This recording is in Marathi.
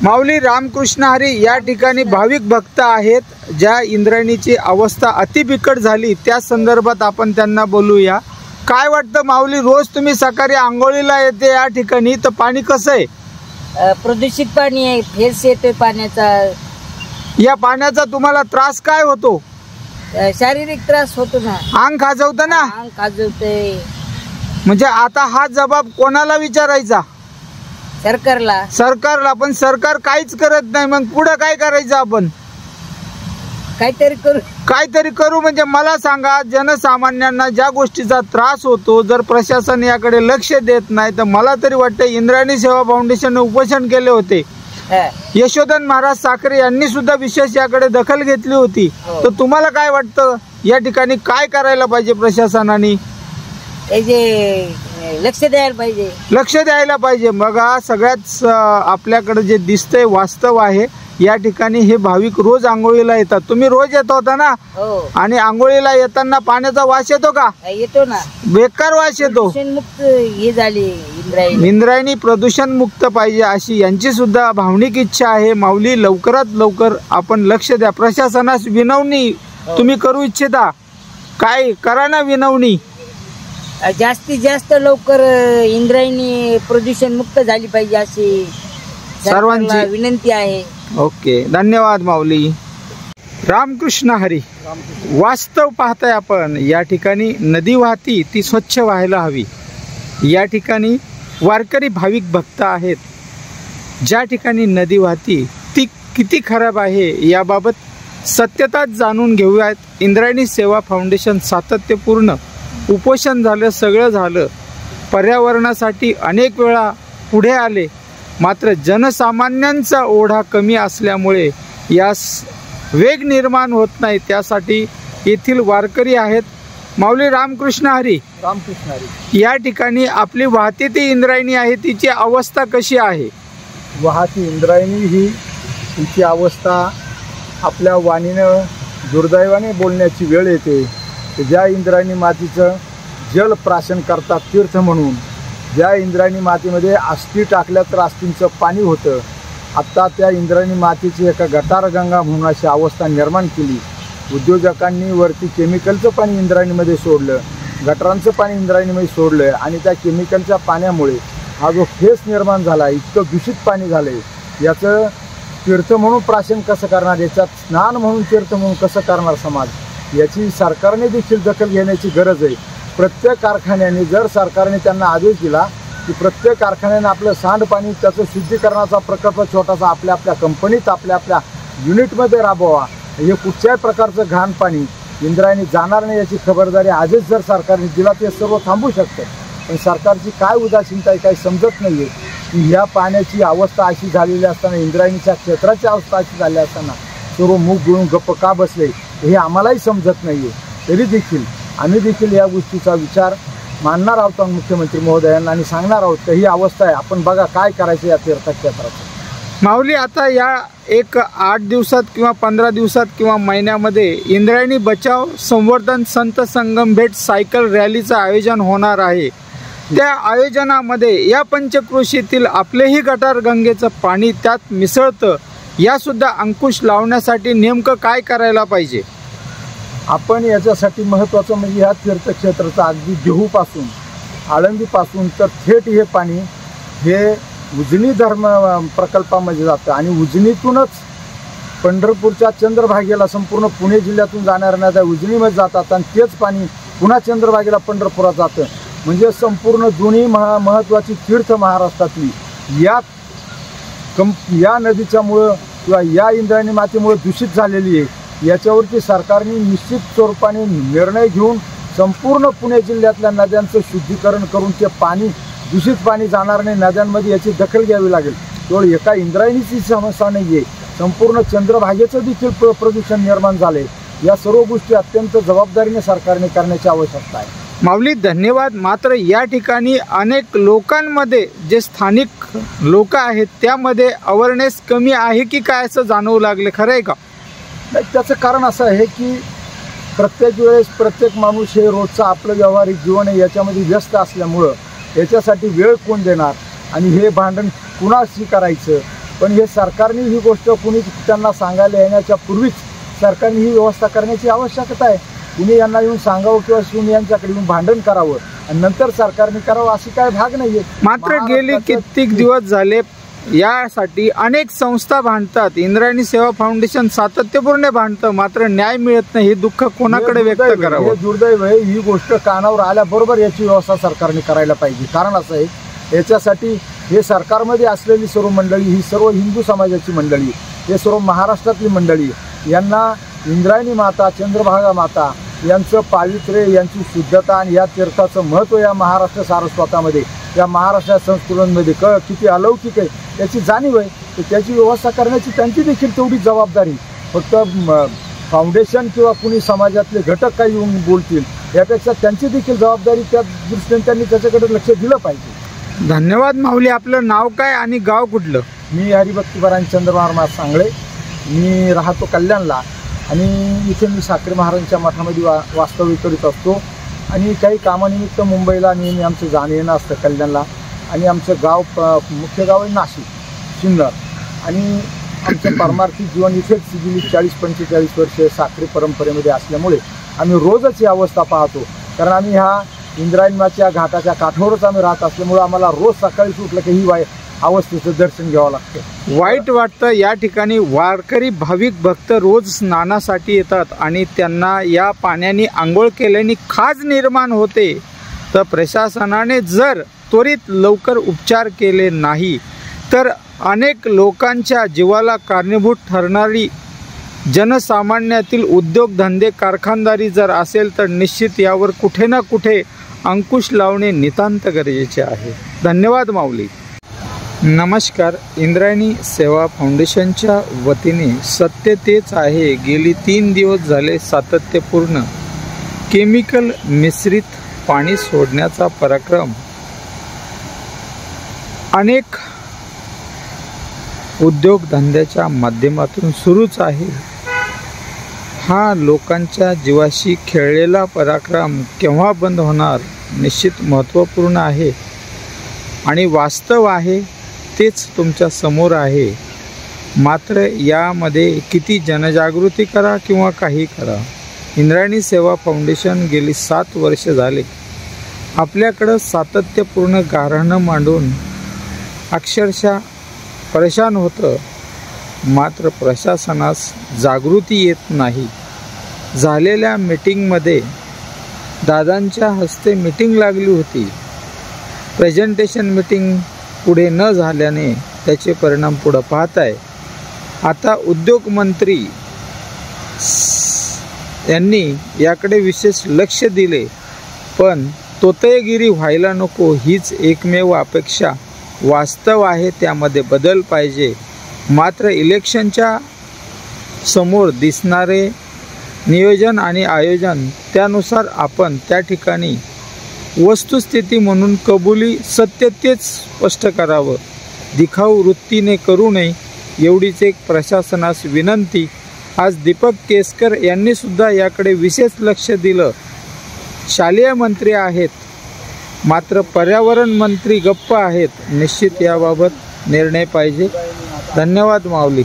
माऊली रामकृष्ण हरी या ठिकाणी भाविक भक्त आहेत ज्या इंद्रायणीची अवस्था अतिबिकट झाली त्या संदर्भात आपण त्यांना बोलूया। काय वाटतं माऊली, रोज तुम्ही सकाळी आंघोळीला येते या ठिकाणी, तर पाणी कसं आहे? प्रदूषित पाणी आहे, फेस येतोय पाण्याचा। या पाण्याचा तुम्हाला त्रास काय होतो? शारीरिक त्रास होतो ना, अंग खाजवतं ना, अंग खाजवतंय। म्हणजे आता हा जबाब कोणाला विचारायचा? सरकारला। पण सरकार काहीच करत नाही, मग पुढे काय करायचं आपण? काहीतरी करू म्हणजे मला सांगा, जनसामान्यांना ज्या गोष्टीचा त्रास होतो जर प्रशासन याकडे लक्ष देत नाही तर मला तरी वाटतं इंद्रायणी सेवा फाउंडेशनने उपोषण केले होते। यशोधन महाराज साखरे यांनी सुद्धा विशेष याकडे दखल घेतली होती। तर तुम्हाला काय वाटतं या ठिकाणी काय करायला पाहिजे प्रशासनाने? लक्ष द्यायला पाहिजे। बघा, सगळ्यात आपल्याकडे जे दिसतंय वास्तव आहे, या ठिकाणी हे भाविक रोज आंघोळीला येतात। तुम्ही रोज येत होता ना? आणि आंघोळीला येताना पाण्याचा वास येतो का? येतो ना, बेकार वास येतो। मुक्त हे झाली इंद्रायणी प्रदूषण मुक्त पाहिजे अशी यांची सुद्धा भावनिक इच्छा आहे। माऊली, लवकरात लवकर आपण लक्ष द्या। प्रशासनास विनवणी तुम्ही करू इच्छिता, काय करा ना विनवणी, जास्तीत जास्त लवकर इंद्रायणी प्रदूषण मुक्त झाली पाहिजे अशी सर्वांची विनंती आहे। ओके, धन्यवाद माऊली। रामकृष्ण हरी। वास्तव पाहताय आपण, या ठिकाणी नदी वाहती ती स्वच्छ व्हायला हवी। या ठिकाणी वारकरी भाविक भक्त आहेत, ज्या ठिकाणी नदी वाहती ती किती खराब आहे याबाबत सत्यता जाणून घेऊयात। इंद्रायणी सेवा फाउंडेशन सातत्यपूर्ण उपोषण झालं, सगळं झालं, पर्यावरणासाठी अनेक वेळा पुढे आले, मात्र जनसामान्यांचा ओढा कमी असल्यामुळे यास वेग निर्माण होत नाही। त्यासाठी येथील वारकरी आहेत। माऊली रामकृष्ण हरी। या ठिकाणी आपली वाहती ती इंद्रायणी आहे, तिची अवस्था कशी आहे? वाहती इंद्रायणी ही तिची अवस्था आपल्या वाणीनं दुर्दैवाने बोलण्याची वेळ येते। ज्या इंद्रायणी मातीचं जल प्राशन करतात तीर्थ म्हणून, ज्या इंद्रायणी मातीमध्ये अस्थी टाकल्या तर अस्थींचं पाणी होतं, आत्ता त्या इंद्रायणी मातीची एका गटारगंगा म्हणून अशी अवस्था निर्माण केली। उद्योजकांनी वरती केमिकलचं पाणी इंद्रायणीमध्ये सोडलं, गटारांचं पाणी इंद्रायणीमध्ये सोडलं आणि त्या केमिकलच्या पाण्यामुळे हा जो फेस निर्माण झाला, इतकं दूषित पाणी झालं आहे। याचं तीर्थ म्हणून प्राशन कसं करणार, याच्यात स्नान म्हणून तीर्थ म्हणून कसं करणार समाज? याची सरकारने देखील दखल घेण्याची गरज आहे। प्रत्येक कारखान्याने जर सरकारने त्यांना आदेश दिला की प्रत्येक कारखान्याने आपलं सांडपाणी त्याचं शुद्धीकरणाचा प्रकल्प छोटासा आपल्या आपल्या कंपनीत आपल्या युनिटमध्ये राबवा, हे कुठच्याही प्रकारचं घाण पाणी इंद्रायणी जाणार नाही याची खबरदारी आजच जर सरकारने दिला ते सर्व थांबू शकतं। पण सरकारची काय उदासीनता आहे काही समजत नाही आहे की ह्या पाण्याची अवस्था अशी झालेली असताना, इंद्रायणीच्या क्षेत्राची अवस्था अशी झाली असताना सर्व मुख गिळून गप्प का बसले हे आम्हालाही समजत नाही आहे। तरी देखील आम्ही देखील या गोष्टीचा विचार मानणार आहोत मुख्यमंत्री महोदयांना आणि सांगणार आहोत की ही अवस्था आहे, आपण बघा काय करायचं या तीर्थक्षेत्राचं। माऊली, आता या एक 8 दिवसात किंवा 15 दिवसात किंवा महिन्यामध्ये इंद्रायणी बचाव संवर्धन संत संगम भेट सायकल रॅलीचं आयोजन होणार आहे। त्या आयोजनामध्ये या पंचक्रोशीतील आपलेही गटार गंगेचं पाणी त्यात मिसळतं, यासुद्धा अंकुश लावण्यासाठी नेमकं काय करायला पाहिजे? आपण याच्यासाठी महत्त्वाचं म्हणजे ह्या तीर्थक्षेत्राचं अगदी देहूपासून आळंदीपासून तर थेट हे पाणी हे उजनी धर्म प्रकल्पामध्ये जातं आणि उजनीतूनच पंढरपूरच्या चंद्रभागेला संपूर्ण पुणे जिल्ह्यातून जाणाऱ्या नद्या उजनीमध्ये जातात आणि तेच पाणी पुन्हा चंद्रभागेला पंढरपुरात जातं। म्हणजे संपूर्ण दोन्ही महत्त्वाची तीर्थ महाराष्ट्रातली या नदीच्यामुळं किंवा या इंद्रायणी मातीमुळे दूषित झालेली आहे। याच्यावरती सरकारने निश्चित स्वरूपाने निर्णय घेऊन संपूर्ण पुणे जिल्ह्यातल्या नद्यांचं शुद्धीकरण करून ते पाणी दूषित पाणी जाणार नाही नद्यांमध्ये याची दखल घ्यावी लागेल। केवळ एका इंद्रायणीची समस्या नाही आहे, संपूर्ण चंद्रभागेचं देखील प्रदूषण निर्माण झाले। या सर्व गोष्टी अत्यंत जबाबदारीने सरकारने करण्याची आवश्यकता आहे। माऊली, धन्यवाद। मात्र या ठिकाणी अनेक लोकांमध्ये जे स्थानिक लोक आहेत त्यामध्ये अवेअरनेस कमी आहे की काय असं जाणवू लागले, खरं आहे का? त्याचं कारण असं आहे की प्रत्येक वेळेस प्रत्येक माणूस हे रोजचं आपलं व्यावहारिक जीवन आहे याच्यामध्ये व्यस्त असल्यामुळं याच्यासाठी वेळ कोण देणार आणि हे भांडण कुणाशी करायचं। पण हे सरकारने ही गोष्ट कुणी त्यांना सांगायला येण्याच्या पूर्वीच सरकारने ही व्यवस्था करण्याची आवश्यकता आहे. कुणी यांना येऊन सांगावं किंवा कुणी यांच्याकडे येऊन भांडण करावं आणि नंतर सरकारने करावं अशी काय भाग नाहीये. मात्र गेली कित्येक दिवस झाले यासाठी अनेक संस्था भांडतात. इंद्रायणी सेवा फाउंडेशन सातत्यपूर्ण भांडतं, मात्र न्याय मिळत नाही. हे दुःख कोणाकडे व्यक्त करावं? हे दुर्दैव आहे. ही गोष्ट कानावर आल्याबरोबर याची व्यवस्था सरकारने करायला पाहिजे. कारण असं आहे, याच्यासाठी हे सरकारमध्ये असलेली सर्व मंडळी ही सर्व हिंदू समाजाची मंडळी, हे सर्व महाराष्ट्रातली मंडळी, यांना इंद्रायणी माता, चंद्रभागा माता यांचं पावित्र्य, यांची शुद्धता आणि या तीर्थाचं महत्त्व या महाराष्ट्र सारस्वतामध्ये, या महाराष्ट्र संस्कृतीमध्ये किती अलौकिक आहे याची जाणीव आहे. तर त्याची व्यवस्था करण्याची त्यांची देखील तेवढी जबाबदारी. फक्त फाउंडेशन किंवा कुणी समाजातले घटक काही येऊन बोलतील यापेक्षा त्यांची देखील जबाबदारी, त्या दृष्टीने त्यांनी त्याच्याकडे लक्ष दिलं पाहिजे. धन्यवाद माऊली. आपलं नाव काय आणि गाव कुठलं? मी हरिभक्तीपरायण चंद्रभागा सांगळे. मी राहतो कल्याणला आणि इथे मी साखरे महाराजांच्या मठामध्ये वास्तव्य करीत असतो आणि काही कामानिमित्त मुंबईला नेहमी आमचं जाणं येणं असतं कल्याणला. आणि आमचं गाव मुख्य गाव आहे नाशिक सिन्नर. आणि आमचं परमार्थी जीवन इथेच गेली 40-45 वर्षे साखरे परंपरेमध्ये असल्यामुळे आम्ही रोजच ही अवस्था पाहतो. कारण आम्ही ह्या इंद्रायणीच्या घाटाच्या काठावरच आम्ही राहत असल्यामुळे आम्हाला रोज सकाळी उठलं की ही अवस्थेचं दर्शन घ्यावं लागतं. वाईट वाटतं. या ठिकाणी वारकरी भाविक भक्त रोज स्नानासाठी येतात आणि त्यांना या पाण्याने आंघोळ केल्याने खाज निर्माण होते. तर प्रशासनाने जर त्वरित लवकर उपचार केले नाही तर अनेक लोकांच्या जीवाला कारणीभूत ठरणारी जनसामान्यातील उद्योगधंदे, कारखानदारी जर असेल तर निश्चित यावर कुठे ना कुठे अंकुश लावणे नितांत गरजेचे आहे. धन्यवाद माऊली. नमस्कार. इंद्रायणी सेवा फाउंडेशनच्या वतीने सत्य तेच आहे, गेली 3 दिवस झाले सातत्यपूर्ण केमिकल मिश्रित पाणी सोडण्याचा पराक्रम अनेक उद्योगधंद्याच्या माध्यमातून सुरूच आहे. हा लोकांच्या जीवाशी खेळलेला पराक्रम केव्हा बंद होणार निश्चित महत्त्वपूर्ण आहे आणि वास्तव आहे तेच तुमच्या समोर आहे. मात्र यामध्ये किती जनजागृती करा किंवा काही करा, इंद्रायणी सेवा फाउंडेशन गेली 7 वर्ष झाले आपल्याकडं सातत्यपूर्ण गाऱ्हाणं मांडून अक्षरशः परेशान होतं. मात्र प्रशासनास जागृती येत नाही. झालेल्या मीटिंगमध्ये दादांच्या हस्ते मीटिंग लागली होती. प्रेझेंटेशन मीटिंग पुढे न झाल्याने त्याचे परिणाम पुढे पाहत आहे. आता उद्योगमंत्री यांनी याकडे विशेष लक्ष दिले, पण तोतयगिरी व्हायला नको हीच एकमेव अपेक्षा. वास्तव आहे त्यामध्ये बदल पाहिजे. मात्र इलेक्शनच्या समोर दिसणारे नियोजन आणि आयोजन त्यानुसार आपण त्या ठिकाणी वस्तुस्थिती म्हणून कबुली सत्य तेच स्पष्ट करावं. दिखाऊ वृत्तीने करू नये एवढीच एक प्रशासनास विनंती. आज दीपक केसकर यांनी सुद्धा याकडे विशेष लक्ष दिलं. शालेय मंत्री आहेत मात्र पर्यावरण मंत्री गप्प आहेत. निश्चित याबाबत निर्णय पाहिजे. धन्यवाद माऊली.